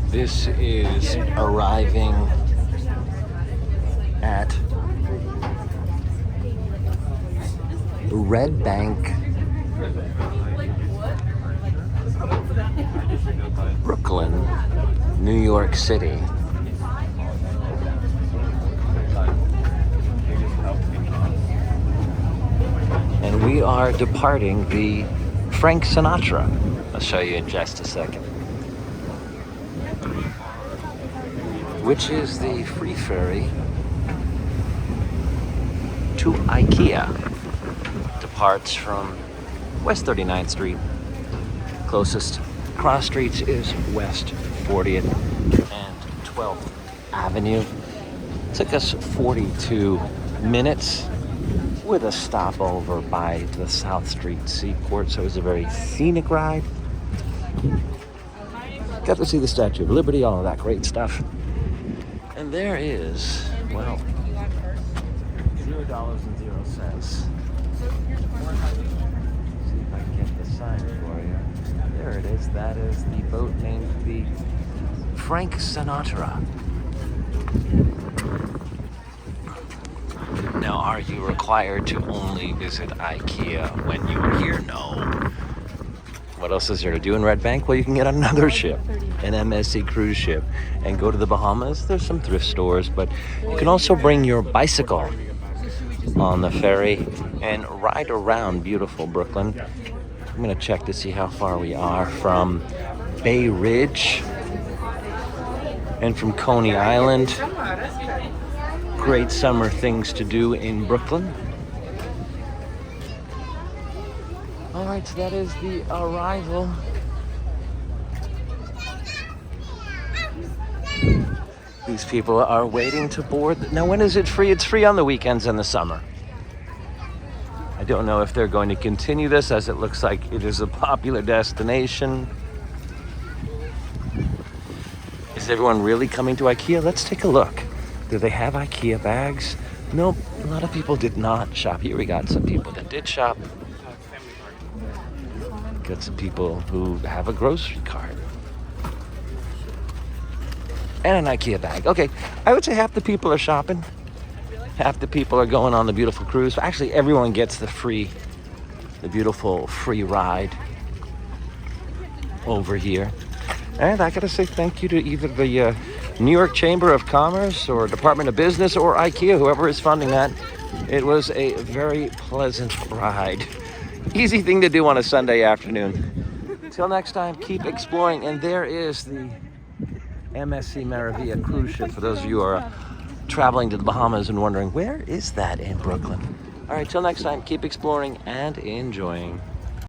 This is arriving at Red Bank, Brooklyn, New York City. And we are departing the Frank Sinatra. I'll show you in just a second. Which is the free ferry to Ikea. Departs from West 39th Street. Closest cross streets is West 40th and 12th Avenue. Took us 42 minutes with a stopover by the South Street Seaport, so it was a very scenic ride. Got to see the Statue of Liberty, all of that great stuff. And there is, well, $0.00. See if I can get the sign for you. There it is. That is the boat named the Frank Sinatra. Now, are you required to only visit Ikea when you are here? No. What else is there to do in Red Bank? Well, you can get another ship, an MSC cruise ship, and go to the Bahamas. There's some thrift stores, but you can also bring your bicycle on the ferry and ride around beautiful Brooklyn. I'm going to check to see how far we are from Bay Ridge and from Coney Island. Great summer things to do in Brooklyn. All right, so that is the arrival. These people are waiting to board. Now, when is it free? It's free on the weekends in the summer. I don't know if they're going to continue this, as it looks like it is a popular destination. Is everyone really coming to Ikea? Let's take a look. Do they have Ikea bags? Nope, a lot of people did not shop. Here we got some people that did shop. Got some people who have a grocery cart. And an Ikea bag. Okay, I would say half the people are shopping. Half the people are going on the beautiful cruise. Actually, everyone gets the beautiful free ride over here. And I gotta say thank you to either the New York Chamber of Commerce or Department of Business or Ikea, whoever is funding that. It was a very pleasant ride. Easy thing to do on a Sunday afternoon. Till next time, keep exploring. And there is the MSC Maravilla cruise ship, for those of you who are traveling to the Bahamas and wondering, where is that in Brooklyn? All right, till next time, keep exploring and enjoying.